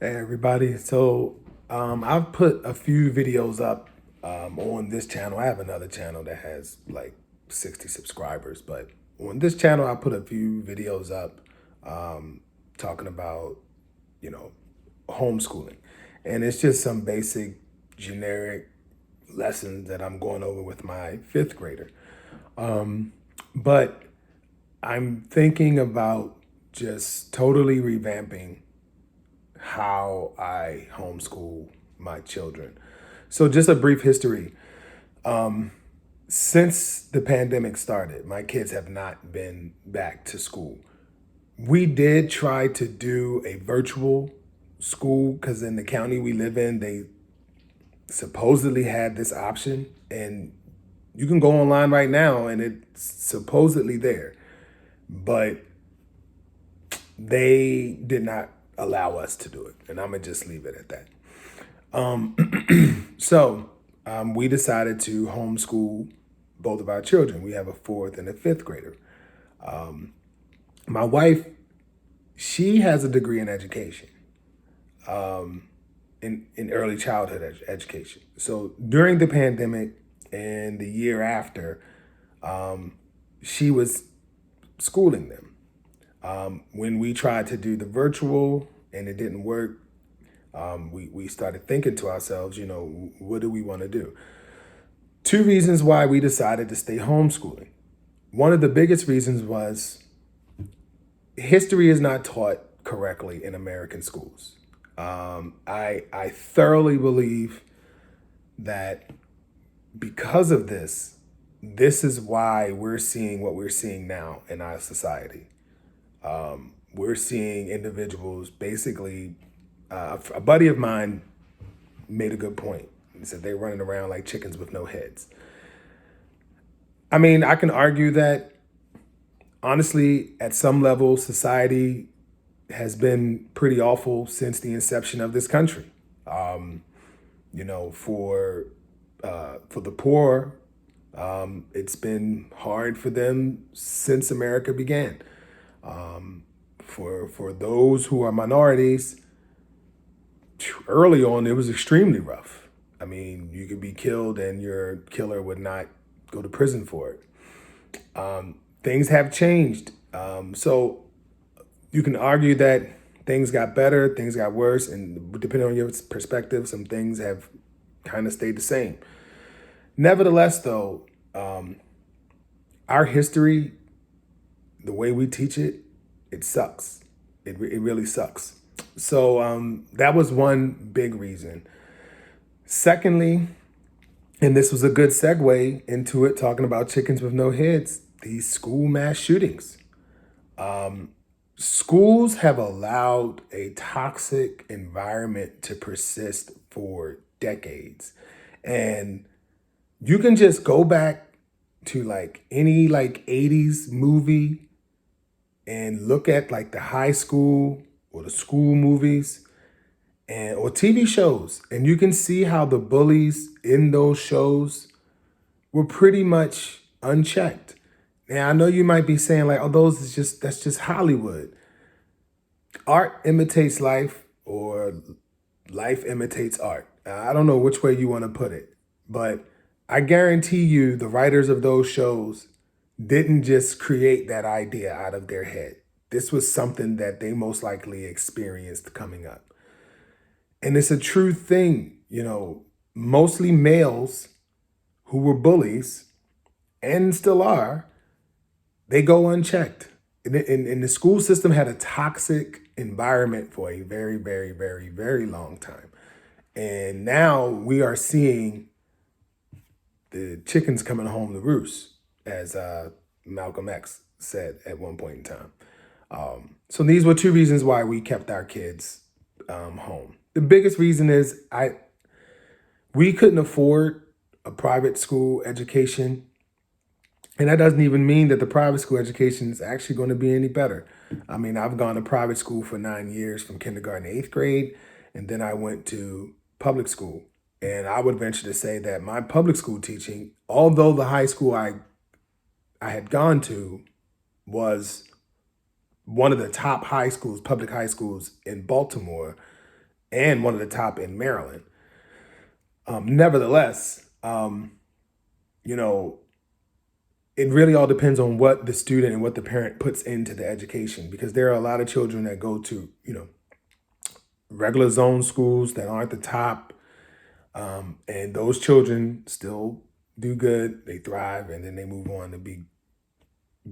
Hey everybody. I've put a few videos up on this channel. I have another channel that has like 60 subscribers, but on this channel I put a few videos up talking about, you know, homeschooling. And it's just some basic generic lessons that I'm going over with my fifth grader. But I'm thinking about just totally revamping how I homeschool my children. So, just a brief history. Since the pandemic started, my kids have not been back to school. We did try to do a virtual school because in the county we live in, they supposedly had this option, and you can go online right now and it's supposedly there, but they did not allow us to do it. And I'm going to just leave it at that. We decided to homeschool both of our children. We have a fourth and a fifth grader. My wife, she has a degree in education, in early childhood education. So during the pandemic and the year after, she was schooling them. When we tried to do the virtual and it didn't work, we started thinking to ourselves, what do we want to do? Two reasons why we decided to stay homeschooling. One of the biggest reasons was history is not taught correctly in American schools. I thoroughly believe that because of this is why we're seeing what we're seeing now in our society. We're seeing individuals basically, a buddy of mine made a good point. He said they're running around like chickens with no heads. I mean, I can argue that honestly, at some level, society has been pretty awful since the inception of this country. For the poor, it's been hard for them since America began. For those who are minorities, early on it was extremely rough. I mean, you could be killed and your killer would not go to prison for it. Things have changed. So you can argue that things got better, things got worse, and depending on your perspective, some things have kind of stayed the same. Nevertheless, though, our history, the way we teach it, it sucks. It really sucks. So that was one big reason. Secondly, and this was a good segue into it, talking about chickens with no heads, these school mass shootings. Schools have allowed a toxic environment to persist for decades. And you can just go back to like any like 80s movie and look at like the high school or the school movies and or TV shows, and you can see how the bullies in those shows were pretty much unchecked. Now I know you might be saying like, oh, that's just Hollywood. Art imitates life, or life imitates art. I don't know which way you want to put it, but I guarantee you the writers of those shows didn't just create that idea out of their head. This was something that they most likely experienced coming up. And it's a true thing, mostly males who were bullies and still are, they go unchecked. And the school system had a toxic environment for a very, very, very, very long time. And now we are seeing the chickens coming home to roost, as Malcolm X said at one point in time. So these were two reasons why we kept our kids home. The biggest reason is we couldn't afford a private school education. And that doesn't even mean that the private school education is actually going to be any better. I mean, I've gone to private school for 9 years from kindergarten to eighth grade, and then I went to public school. And I would venture to say that my public school teaching, although the high school I had gone to was one of the top high schools, public high schools in Baltimore, and one of the top in Maryland. Nevertheless, you know, it really all depends on what the student and what the parent puts into the education, because there are a lot of children that go to, regular zone schools that aren't the top. And those children still do good, they thrive, and then they move on to be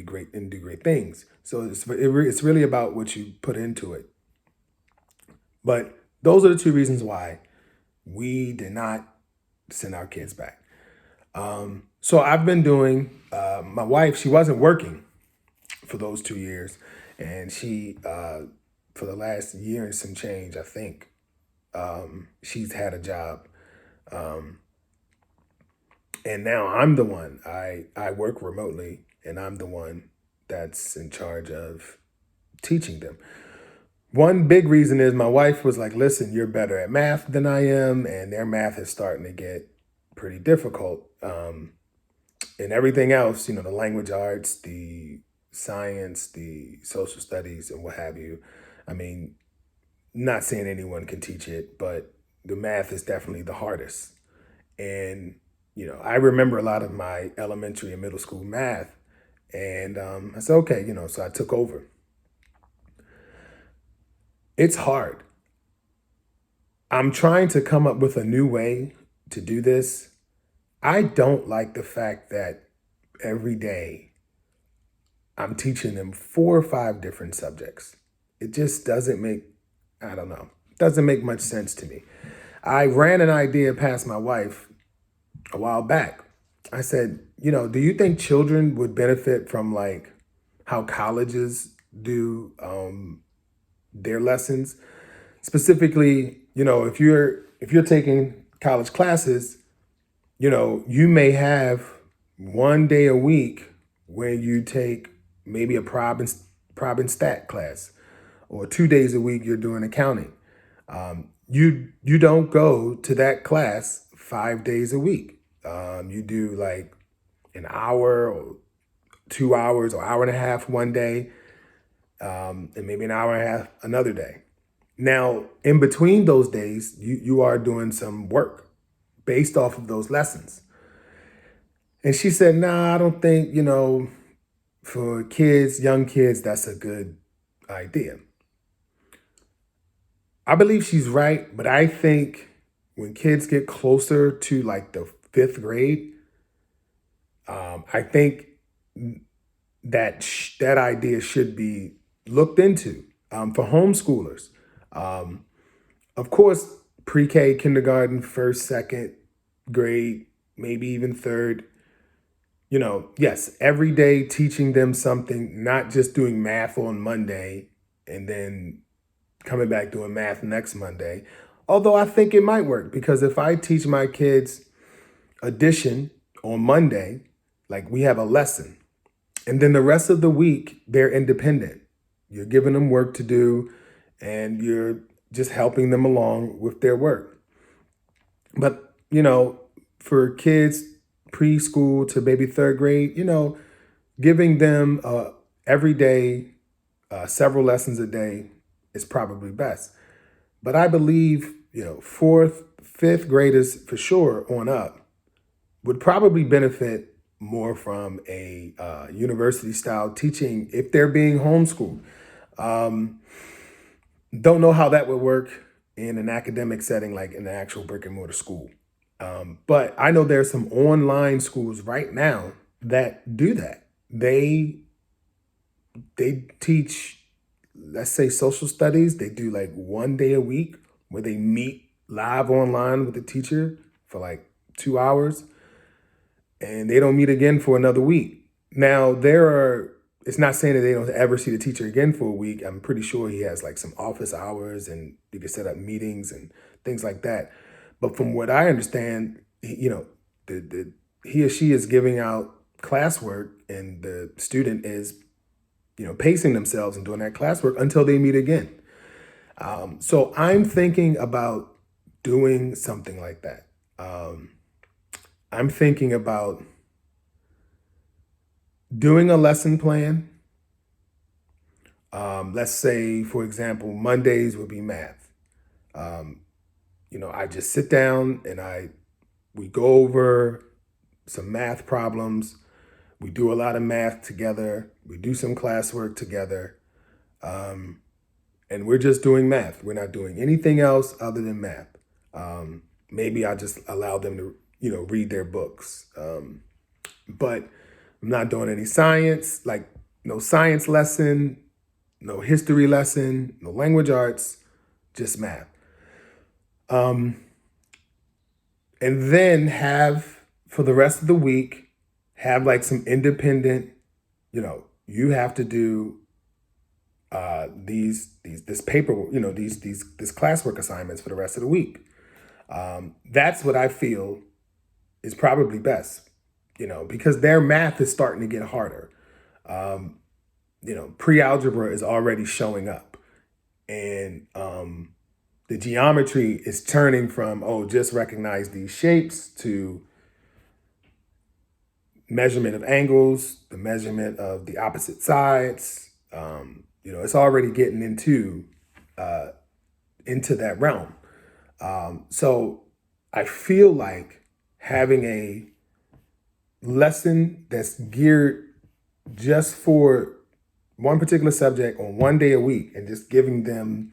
great and do great things. So it's really about what you put into it. But those are the two reasons why we did not send our kids back. So I've been doing. My wife, she wasn't working for those 2 years, and she for the last year and some change, I think, she's had a job. Um, and now I'm the one. I work remotely, and I'm the one that's in charge of teaching them. One big reason is my wife was like, listen, you're better at math than I am, and their math is starting to get pretty difficult. And everything else, the language arts, the science, the social studies, and what have you. I mean, not saying anyone can teach it, but the math is definitely the hardest. And, I remember a lot of my elementary and middle school math. And I said, okay, so I took over. It's hard. I'm trying to come up with a new way to do this. I don't like the fact that every day I'm teaching them 4 or 5 different subjects. It just I don't know, doesn't make much sense to me. I ran an idea past my wife a while back. I said, do you think children would benefit from like how colleges do their lessons? Specifically, if you're taking college classes, you may have one day a week where you take maybe a prob and stat class, or 2 days a week you're doing accounting. You don't go to that class 5 days a week. You do like an hour or 2 hours or hour and a half one day, and maybe an hour and a half another day. Now, in between those days, you are doing some work based off of those lessons. And she said, nah, I don't think, for kids, young kids, that's a good idea. I believe she's right, but I think when kids get closer to like the 5th grade, I think that idea should be looked into for homeschoolers. Um, of course, pre-K, kindergarten, first, second grade, maybe even third. Yes, every day teaching them something, not just doing math on Monday and then coming back doing math next Monday. Although I think it might work, because if I teach my kids addition on Monday, like we have a lesson, and then the rest of the week, they're independent. You're giving them work to do, and you're just helping them along with their work. But, for kids preschool to maybe 3rd grade, giving them every day, several lessons a day is probably best. But I believe, 4th, 5th graders for sure on up would probably benefit more from a university style teaching if they're being homeschooled. Um, don't know how that would work in an academic setting, like in an actual brick and mortar school. But I know there's some online schools right now that do that. They teach, let's say, social studies. They do like one day a week where they meet live online with the teacher for like 2 hours, and they don't meet again for another week. Now, it's not saying that they don't ever see the teacher again for a week. I'm pretty sure he has like some office hours, and you can set up meetings and things like that. But from what I understand, he or she is giving out classwork, and the student is, pacing themselves and doing that classwork until they meet again. So I'm thinking about doing something like that. I'm thinking about doing a lesson plan. Let's say, for example, Mondays would be math. I just sit down and we go over some math problems. We do a lot of math together. We do some classwork together. And we're just doing math. We're not doing anything else other than math. Maybe I just allow them to, read their books. But I'm not doing any science, like no science lesson, no history lesson, no language arts, just math. And then for the rest of the week, have like some independent, you have to do this paper, this classwork assignments for the rest of the week. That's what I feel is probably best, because their math is starting to get harder. Pre-algebra is already showing up, and the geometry is turning from, just recognize these shapes to measurement of angles, the measurement of the opposite sides. It's already getting into that realm. So I feel like having a lesson that's geared just for one particular subject on one day a week and just giving them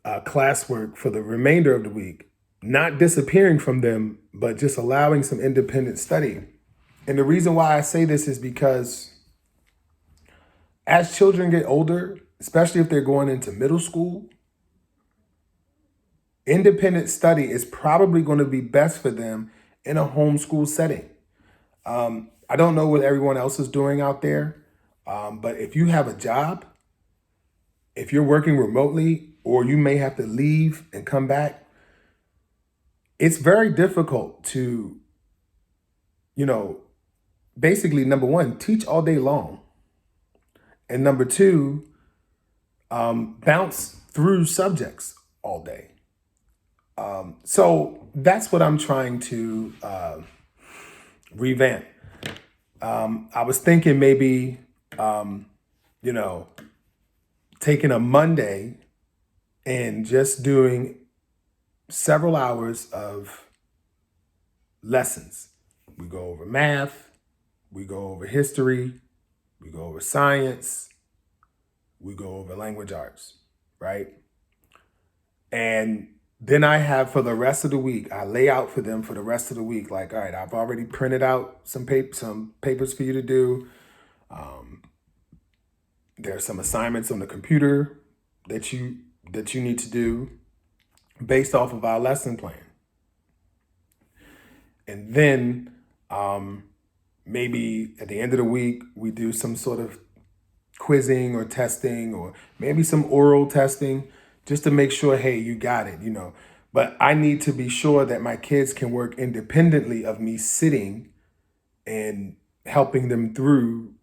classwork for the remainder of the week, not disappearing from them, but just allowing some independent study. And the reason why I say this is because as children get older, especially if they're going into middle school, independent study is probably going to be best for them in a homeschool setting. I don't know what everyone else is doing out there, but if you have a job, if you're working remotely, or you may have to leave and come back, it's very difficult to, basically, number one, teach all day long. And number two, bounce through subjects all day. So that's what I'm trying to revamp. I was thinking maybe, taking a Monday and just doing several hours of lessons. We go over math, we go over history, we go over science, we go over language arts, right? And then I have for the rest of the week, I lay out for them for the rest of the week, like, all right, I've already printed out some papers for you to do. There's some assignments on the computer that you need to do based off of our lesson plan. And then maybe at the end of the week, we do some sort of quizzing or testing, or maybe some oral testing, just to make sure, hey, you got it, But I need to be sure that my kids can work independently of me sitting and helping them through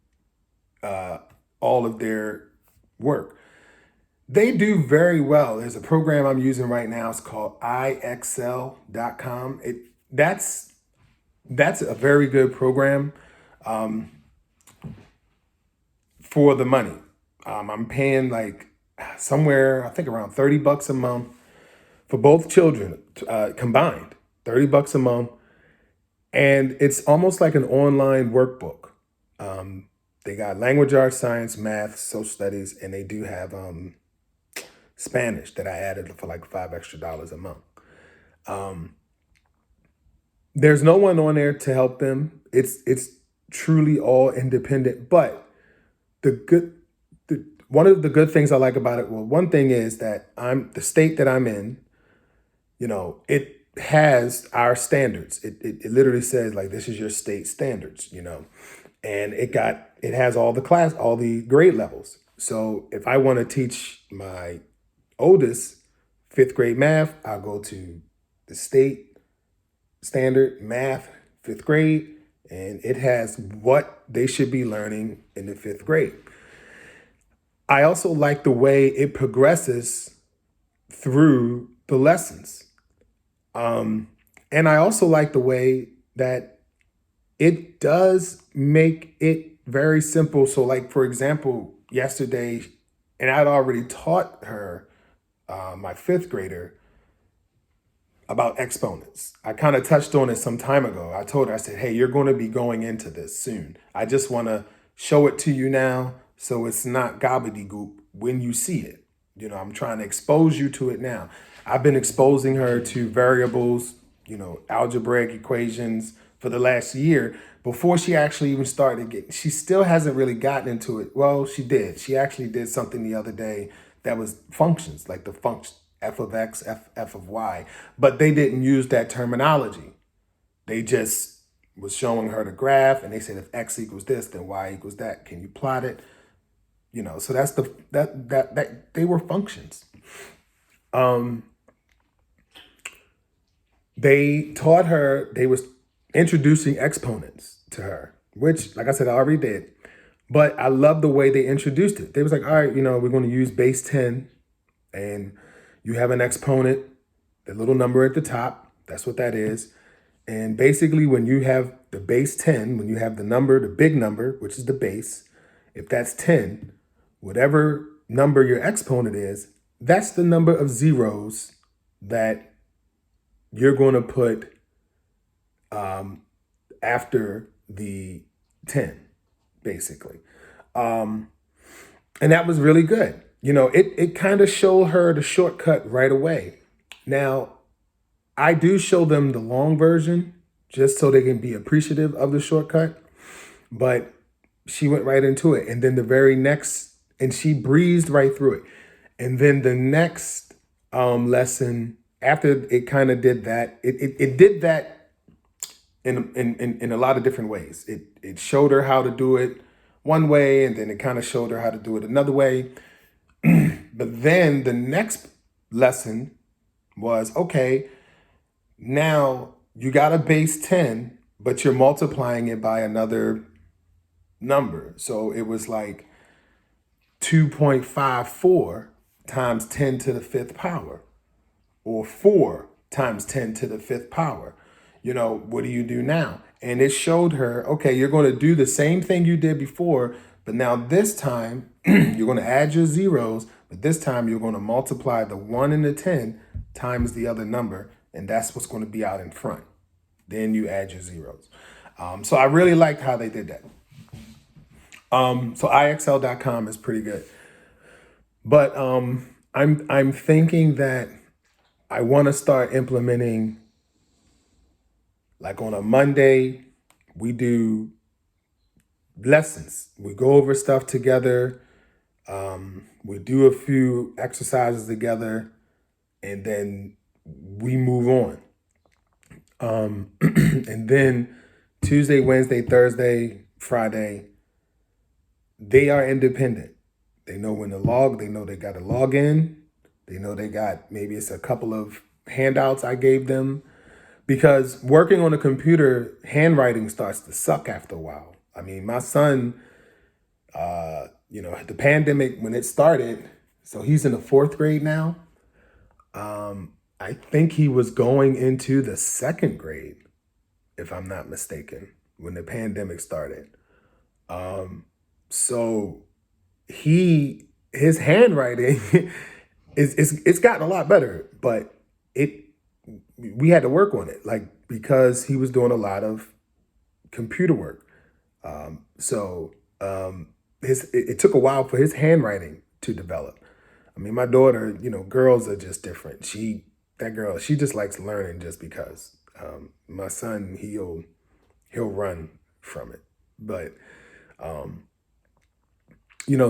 all of their work. They do very well. There's a program I'm using right now. It's called iexcel.com. That's a very good program for the money. I'm paying like somewhere, I think around $30 a month for both children combined, $30 a month. And it's almost like an online workbook. They got language arts, science, math, social studies, and they do have Spanish that I added for like $5 extra a month. There's no one on there to help them. It's truly all independent. But one of the good things I like about it, well, one thing is that the state that I'm in, it has our standards. It literally says like, this is your state standards, and it has all the grade levels. So if I want to teach my oldest 5th grade math, I'll go to the state standard math 5th grade, and it has what they should be learning in the 5th grade. I also like the way it progresses through the lessons. And I also like the way that it does make it very simple. So like, for example, yesterday, and I'd already taught her my fifth grader, about exponents. I kind of touched on it some time ago. I told her, I said, hey, you're going to be going into this soon. I just want to show it to you now so it's not gobbledygook when you see it. I'm trying to expose you to it now. I've been exposing her to variables, algebraic equations for the last year before she actually even started getting, she still hasn't really gotten into it. Well, she did. She actually did something the other day that was functions, like the function f of x, f of y, but they didn't use that terminology. They just was showing her the graph and they said if x equals this, then y equals that. Can you plot it? So that's that they were functions. They taught her, they was introducing exponents to her, which, like I said, I already did. But I love the way they introduced it. They was like, all right, we're going to use base 10 and you have an exponent, the little number at the top. That's what that is. And basically when you have the base 10, when you have the number, the big number, which is the base, if that's 10, whatever number your exponent is, that's the number of zeros that you're going to put after the 10, basically. And that was really good. It kind of showed her the shortcut right away. Now, I do show them the long version just so they can be appreciative of the shortcut. But she went right into it. And then the very next, and she breezed right through it. And then the next lesson, after it kind of did that, it did that in a lot of different ways. It showed her how to do it one way, and then it kind of showed her how to do it another way. But then the next lesson was, okay, now you got a base 10, but you're multiplying it by another number. So it was like 2.54 times 10 to the fifth power, or 4 times 10 to the fifth power. What do you do now? And it showed her, okay, you're going to do the same thing you did before, but now this time you're going to add your zeros, but this time you're going to multiply the 1 and the 10 times the other number, and that's what's going to be out in front. Then you add your zeros. So I really liked how they did that. So IXL.com is pretty good. But I'm thinking that I want to start implementing, like on a Monday, we do lessons. We go over stuff together. We do a few exercises together, and then we move on. And then Tuesday, Wednesday, Thursday, Friday, they are independent. They know when to log. They know they got to log in. They know they got, maybe it's a couple of handouts I gave them. Because working on a computer, handwriting starts to suck after a while. I mean, my son, the pandemic, when it started, so he's in the fourth grade now. I think he was going into the second grade, if I'm not mistaken, when the pandemic started. So his handwriting it's gotten a lot better, but we had to work on it, like, because he was doing a lot of computer work. It took a while for his handwriting to develop. I mean, my daughter, girls are just different. She just likes learning just because. My son, he'll run from it. But,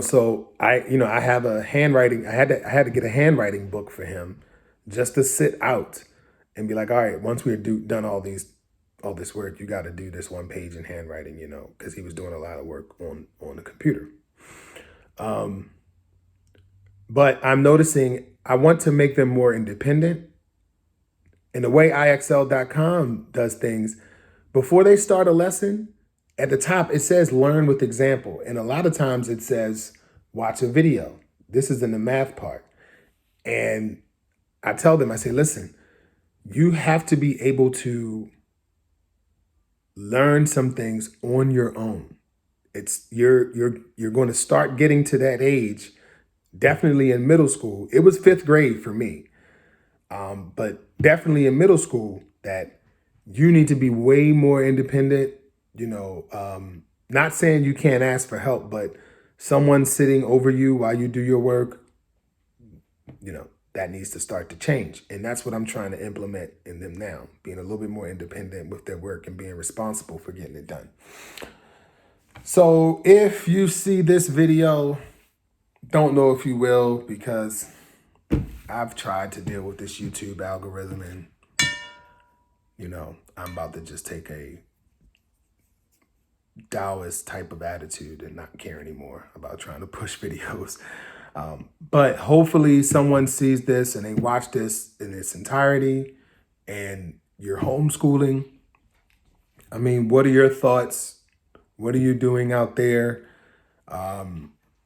so I have a handwriting. I had to get a handwriting book for him just to sit out and be like, all right, once we're done all this work, you got to do this one page in handwriting, because he was doing a lot of work on the computer. But I'm noticing I want to make them more independent. And the way IXL.com does things, before they start a lesson, at the top, it says learn with example. And a lot of times it says watch a video. This is in the math part. And I tell them, I say, listen, you have to be able to learn some things on your own. You're going to start getting to that age definitely in middle school. It was fifth grade for me, but definitely in middle school that you need to be way more independent. Not saying you can't ask for help, but someone sitting over you while you do your work, that needs to start to change. And that's what I'm trying to implement in them now, being a little bit more independent with their work and being responsible for getting it done. So if you see this video, don't know if you will, because I've tried to deal with this YouTube algorithm and, I'm about to just take a Taoist type of attitude and not care anymore about trying to push videos. But hopefully someone sees this and they watch this in its entirety and you're homeschooling. I mean, what are your thoughts? What are you doing out there?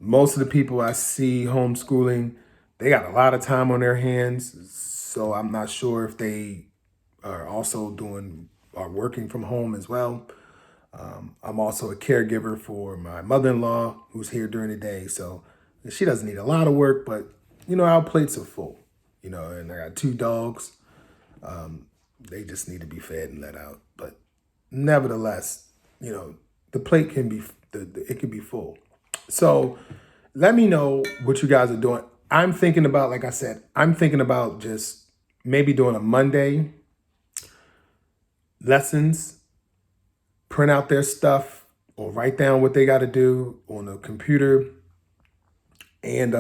Most of the people I see homeschooling, they got a lot of time on their hands. So I'm not sure if they are also are working from home as well. I'm also a caregiver for my mother-in-law who's here during the day. So she doesn't need a lot of work, but our plates are full, and I got 2 dogs. They just need to be fed and let out. But nevertheless, the plate can be, it can be full. So let me know what you guys are doing. I'm thinking about, like I said, just maybe doing a Monday lessons, print out their stuff or write down what they got to do on the computer. And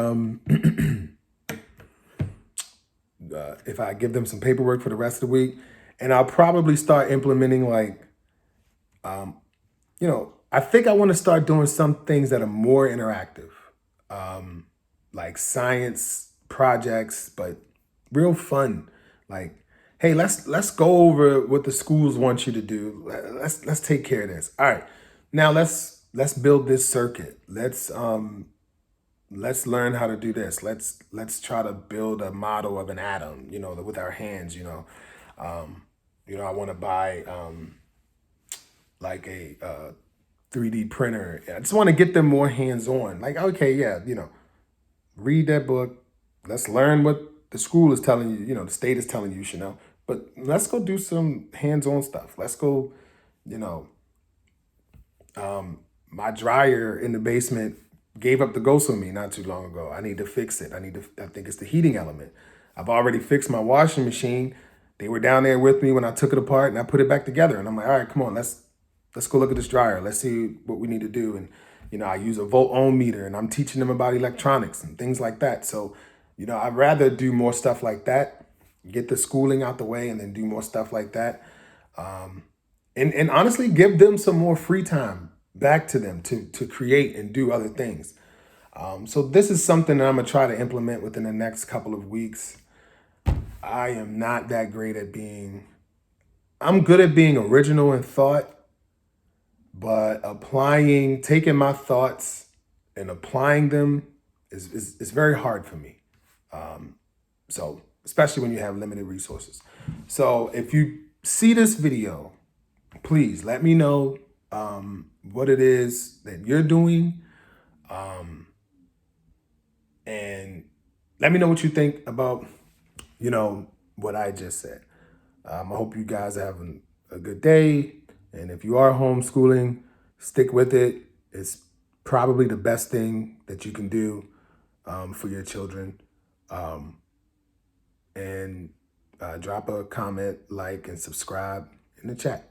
if I give them some paperwork for the rest of the week, and I'll probably start implementing I think I want to start doing some things that are more interactive, like science projects, but real fun. Like, hey, let's go over what the schools want you to do. Let's take care of this. All right, now let's build this circuit. Let's learn how to do this. Let's try to build a model of an atom, with our hands. I want to buy like a 3D printer. I just want to get them more hands-on. Like, okay, yeah, read that book. Let's learn what the school is telling you, the state is telling you should know. But let's go do some hands-on stuff. Let's go, my dryer in the basement gave up the ghost on me not too long ago. I need to fix it. I think it's the heating element. I've already fixed my washing machine. They were down there with me when I took it apart and I put it back together. And I'm like, all right, come on, let's go look at this dryer. Let's see what we need to do. And, I use a volt ohm meter and I'm teaching them about electronics and things like that. So, I'd rather do more stuff like that, get the schooling out the way and then do more stuff like that. And honestly, give them some more free time back to them to create and do other things. So this is something that I'm going to try to implement within the next couple of weeks. I am not that great at I'm good at being original in thought, but taking my thoughts and applying them is very hard for me. So especially when you have limited resources. So if you see this video, please let me know what it is that you're doing. And let me know what you think about, what I just said. I hope you guys are having a good day. And if you are homeschooling, stick with it. It's probably the best thing that you can do for your children. And drop a comment, like, and subscribe in the chat.